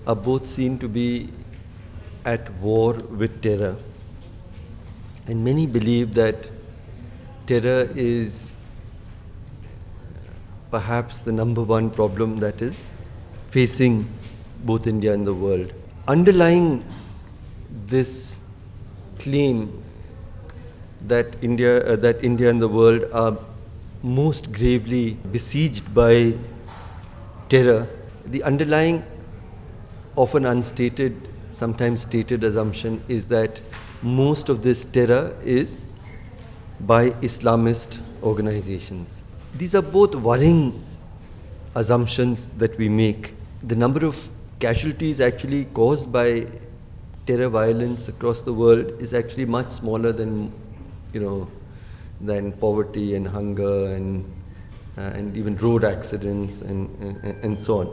are both seen to be at war with terror. And many believe that terror is perhaps the number one problem that is facing both India and the world. Underlying this claim that India and the world are most gravely besieged by terror, the underlying, often unstated, sometimes stated assumption is that most of this terror is by Islamist organizations. These are both worrying assumptions that we make. The number of casualties actually caused by terror violence across the world is actually much smaller than poverty and hunger and even road accidents and so on.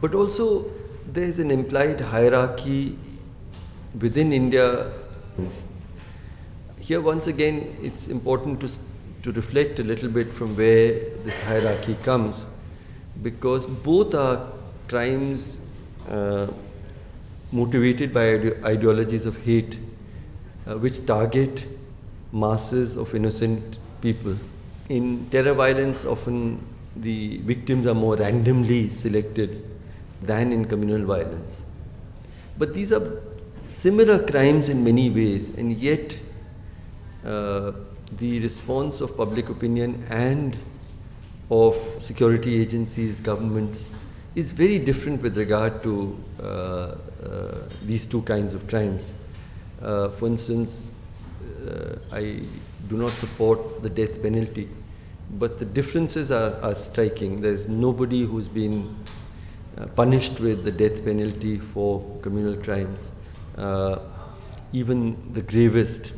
But also there is an implied hierarchy within India. Here once again it's important to reflect a little bit from where this hierarchy comes, because both are crimes motivated by ideologies of hate which target masses of innocent people. In terror violence, often the victims are more randomly selected than in communal violence. But these are similar crimes in many ways, and yet the response of public opinion and of security agencies, governments, is very different with regard to these two kinds of crimes. For instance, I do not support the death penalty, but the differences are striking. There is nobody who's been punished with the death penalty for communal crimes, even the gravest,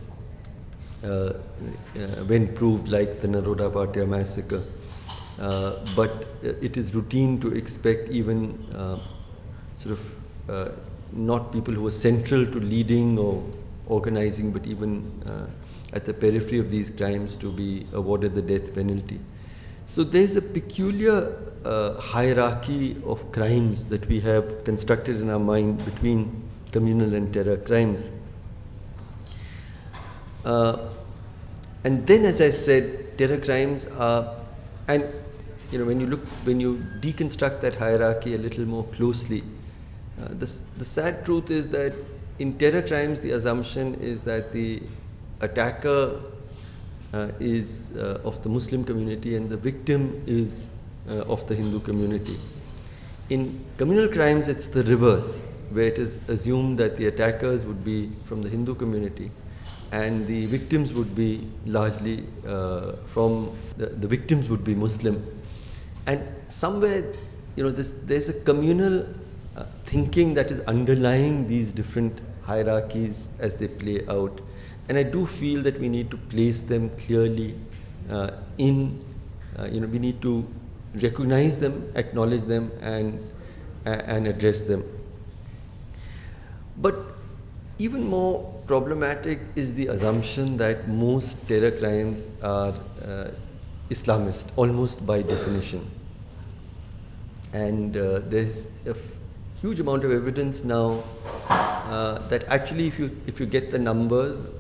when proved, like the Naroda Bhatia massacre. But it is routine to expect even not people who are central to leading or organizing, but even at the periphery of these crimes to be awarded the death penalty. So there's a peculiar hierarchy of crimes that we have constructed in our mind between communal and terror crimes. And then, as I said, terror crimes are, and when you deconstruct that hierarchy a little more closely, the sad truth is that in terror crimes, the assumption is that the attacker is of the Muslim community and the victim is of the Hindu community. In communal crimes, it's the reverse, where it is assumed that the attackers would be from the Hindu community and the victims would be largely the victims would be Muslim. And somewhere, there's a communal thinking that is underlying these different hierarchies as they play out. And I do feel that we need to place them clearly we need to recognize them, acknowledge them, and address them. But even more problematic is the assumption that most terror crimes are Islamist, almost by definition. And there's a huge amount of evidence now that actually, if you get the numbers,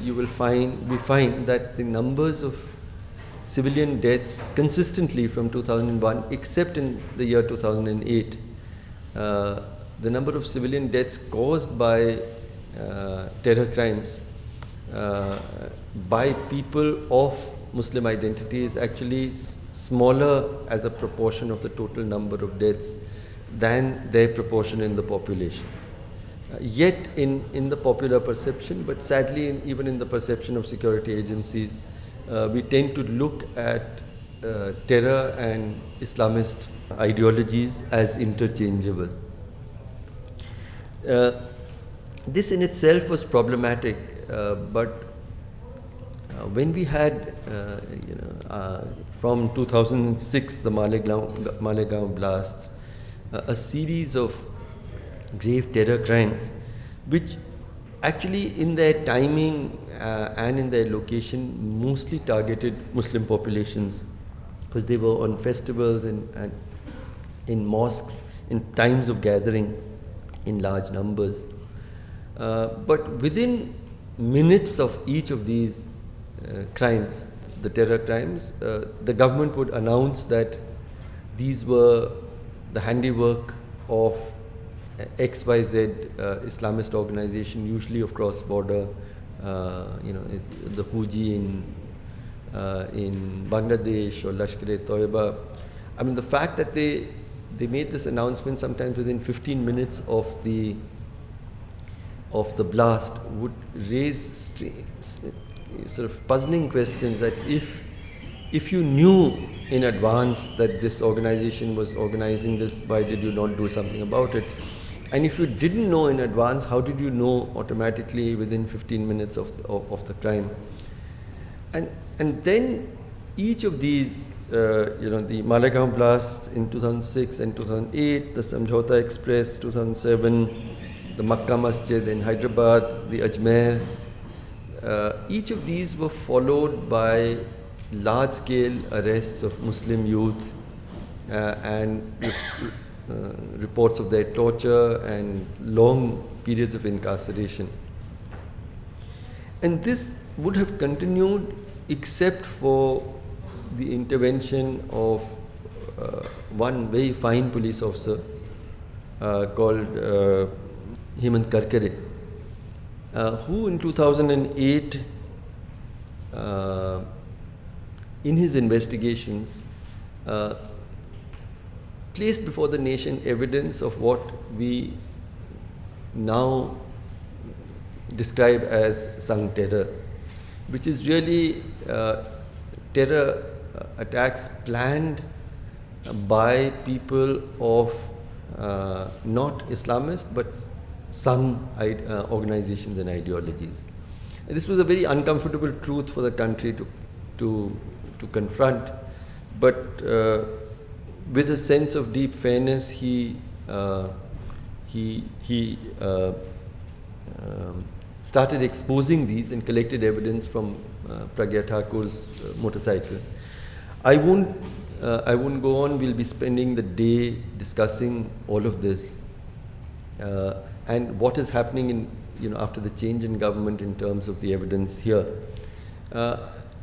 we find that the numbers of civilian deaths consistently from 2001, except in the year 2008, the number of civilian deaths caused by terror crimes by people of Muslim identity is actually smaller as a proportion of the total number of deaths than their proportion in the population. Yet in the popular perception, but sadly even in the perception of security agencies, we tend to look at terror and Islamist ideologies as interchangeable. This in itself was problematic, but when we had, from 2006, the Malegaon blasts, a series of grave terror crimes, which actually in their timing and in their location mostly targeted Muslim populations, because they were on festivals and in mosques, in times of gathering in large numbers. But within minutes of each of these crimes, the terror crimes, the government would announce that these were the handiwork of XYZ Islamist organization, usually of cross-border, the Huji in Bangladesh or Lashkar-e-Toiba. I mean, the fact that they made this announcement sometimes within 15 minutes of the blast would raise sort of puzzling questions that if you knew in advance that this organization was organizing this, why did you not do something about it? And if you didn't know in advance, how did you know automatically within 15 minutes of the crime? And then each of these, the Malegaon blasts in 2006 and 2008, the Samjhauta Express 2007, the Makkah Masjid in Hyderabad, the Ajmer, each of these were followed by large-scale arrests of Muslim youth and reports of their torture and long periods of incarceration. And this would have continued except for the intervention of one very fine police officer called Hemant Karkare, who in 2008, in his investigations, placed before the nation evidence of what we now describe as Sangh terror, which is really terror attacks planned by people of not Islamist but Sangh organizations and ideologies. And this was a very uncomfortable truth for the country to confront, but with a sense of deep fairness, he started exposing these and collected evidence from Pragya Thakur's motorcycle. I won't go on. We'll be spending the day discussing all of this and what is happening after the change in government in terms of the evidence here.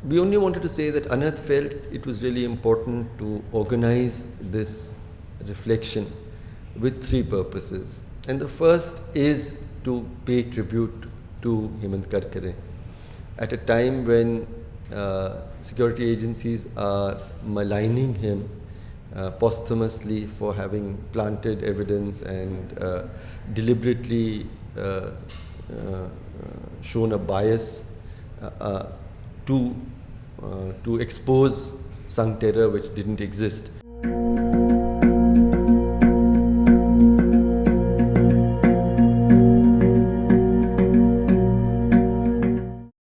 We only wanted to say that Anath felt it was really important to organize this reflection with three purposes. And the first is to pay tribute to Hemant Karkare at a time when security agencies are maligning him posthumously for having planted evidence and deliberately shown a bias to expose Sangh terror which didn't exist.